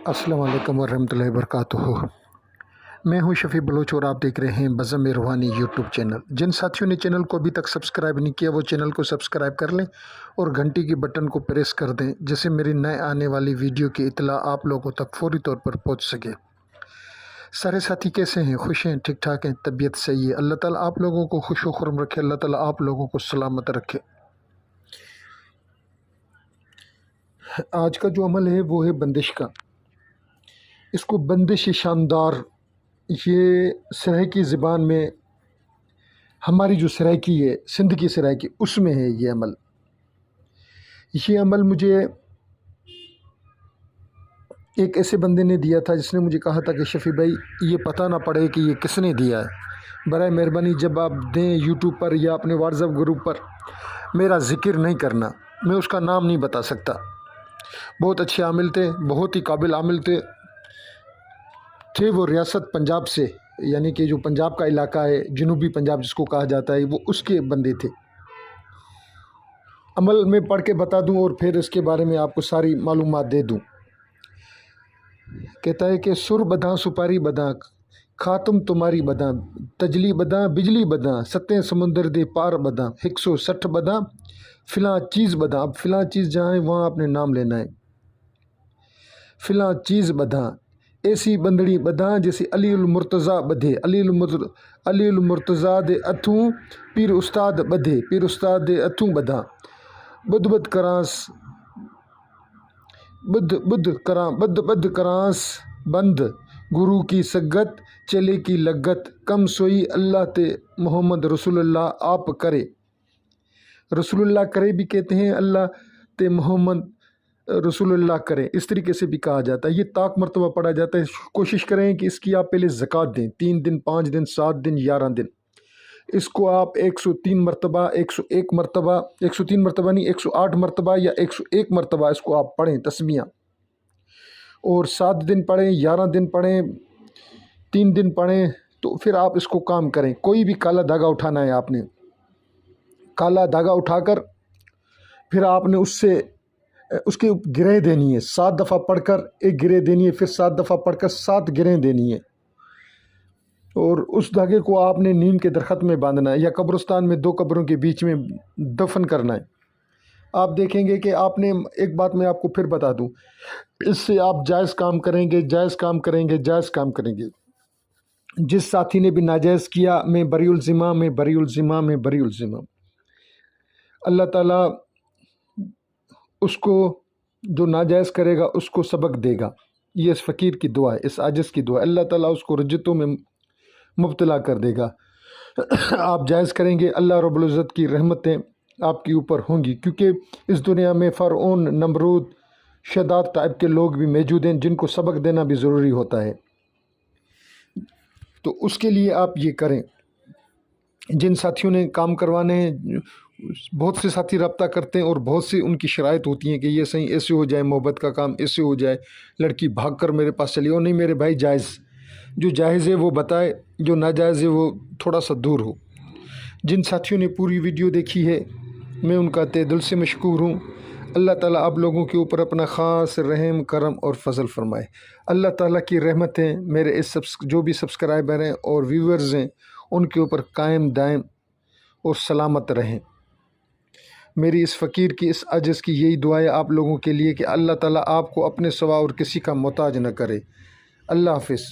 अस्सलाम वालेकुम वरहमतुल्लाहि वबरकातुहू। मैं हूं शफ़ी बलोच और आप देख रहे हैं बज़म रूहानी यूट्यूब चैनल। जिन साथियों ने चैनल को अभी तक सब्सक्राइब नहीं किया वो चैनल को सब्सक्राइब कर लें और घंटी की बटन को प्रेस कर दें, जिससे मेरी नए आने वाली वीडियो की इत्तला आप लोगों तक फौरी तौर पर पहुंच सके। सारे साथी कैसे हैं? खुश हैं? ठीक ठाक हैं? तबीयत सही है? अल्लाह ताला आप लोगों को खुश व खुर्म रखे, अल्लाह ताला आप लोगों को सलामत रखे। आज का जो अमल है वो है बंदिश का। इसको बंदिश शानदार, ये सराइकी ज़बान में, हमारी जो सराइकी है, सिंध की सराइकी, उसमें है ये अमल। ये अमल मुझे एक ऐसे बंदे ने दिया था जिसने मुझे कहा था कि शफ़ी भाई ये पता ना पड़े कि ये किसने दिया है, बराए मेहरबानी जब आप दें यूट्यूब पर या अपने व्हाट्सएप ग्रुप पर मेरा ज़िक्र नहीं करना, मैं उसका नाम नहीं बता सकता। बहुत अच्छे आमिल थे, बहुत ही काबिल आमिल थे वो रियासत पंजाब से, यानी कि जो पंजाब का इलाका है, जनूबी पंजाब जिसको कहा जाता है, वो उसके बंदे थे। अमल में पढ़ के बता दूं और फिर इसके बारे में आपको सारी मालूमात दे दूं। कहता है कि सुर बदा सुपारी बदा, खातम तुम्हारी बदा, तजली बदा बिजली बदा, सतें समुंदर दे पार बदा, 160 बदा, फ़िलाँ चीज़ बदा। अब फ़िलाँ चीज़ जहाँ है वहाँ आपने नाम लेना है। फ़िलाँ चीज़ बदा, ऐसी बंदड़ी बदा जैसे अली उल मुर्तज़ा बधे, अली उल मुर्तज़ा दे अथूं पीर उस्ताद बधे, पीर उस्ताद दे अथूं बदा, बुध बुध करास, बुध बुध करा, बद बद करास बंद, गुरु की सगत चले की लगत, कम सोई अल्लाह ते मोहम्मद रसूलुल्लाह आप करे। रसूलुल्लाह करे भी कहते हैं, अल्लाह ते मोहम्मद रसूलुल्लाह करें, इस तरीके से भी कहा जाता है। ये ताक मरतबा पढ़ा जाता है। कोशिश करें कि इसकी आप पहले ज़कात दें, 3 दिन, 5 दिन, 7 दिन, 11 दिन। इसको आप 103 मरतबा, 101 मरतबा, 103 मरतबा नहीं, 108 मरतबा या 101 मरतबा इसको आप पढ़ें तस्बीहां। और 7 दिन पढ़ें, 11 दिन पढ़ें, 3 दिन पढ़ें, तो फिर आप इसको काम करें। कोई भी काला धागा उठाना है आपने, काला धागा उठाकर फिर आपने उसके गिरें देनी है। 7 दफ़ा पढ़कर एक गिरे देनी है, फिर 7 दफ़ा पढ़कर 7 गिरें देनी है। और उस धागे को आपने नीम के दरख्त में बांधना है या कब्रिस्तान में 2 कब्रों के बीच में दफन करना है। आप देखेंगे कि आपने, एक बात मैं आपको फिर बता दूं, इससे आप जायज़ काम करेंगे, जायज़ काम करेंगे, जायज़ काम करेंगे। जिस साथी ने भी नाजायज़ किया, मैं बरीउल ज़िम्मा, मैं बरीउल ज़िम्मा, मैं बरीउल ज़िम्मा। अल्लाह ताला उसको जो नाजायज़ करेगा उसको सबक देगा। ये इस फ़कीर की दुआ है, इस आजिज़ की दुआ है। अल्लाह ताला उसको रज्जतों में मुब्तला कर देगा। आप जायज़ करेंगे, अल्लाह रब्बुल इज़्ज़त की रहमतें आपके ऊपर होंगी, क्योंकि इस दुनिया में फ़रऔन, नमरूद, शद्दाद टाइप के लोग भी मौजूद हैं जिनको सबक देना भी ज़रूरी होता है। तो उसके लिए आप ये करें। जिन साथियों ने काम करवाने हैं, बहुत से साथी रब्ता करते हैं और बहुत सी उनकी शराइत होती हैं कि ये सही ऐसे हो जाए, मोहब्बत का काम ऐसे हो जाए, लड़की भाग कर मेरे पास चली हो। नहीं मेरे भाई, जायज़, जो जायज़ है वो बताए, जो नाजायज़ है वो थोड़ा सा दूर हो। जिन साथियों ने पूरी वीडियो देखी है, मैं उनका तहे दिल से मशकूर हूँ। अल्लाह ताला आप लोगों के ऊपर अपना ख़ास रहम, करम और फजल फरमाए। अल्लाह ताला की रहमतें मेरे इस जो भी सब्सक्राइबर हैं और व्यूवर्स हैं उनके ऊपर कायम दायम और सलामत रहें। मेरी इस फ़कीर की, इस अजिज़ की यही दुआ है आप लोगों के लिए कि अल्लाह ताला आपको अपने सिवा और किसी का मोहताज न करे। अल्लाह हाफ़िज़।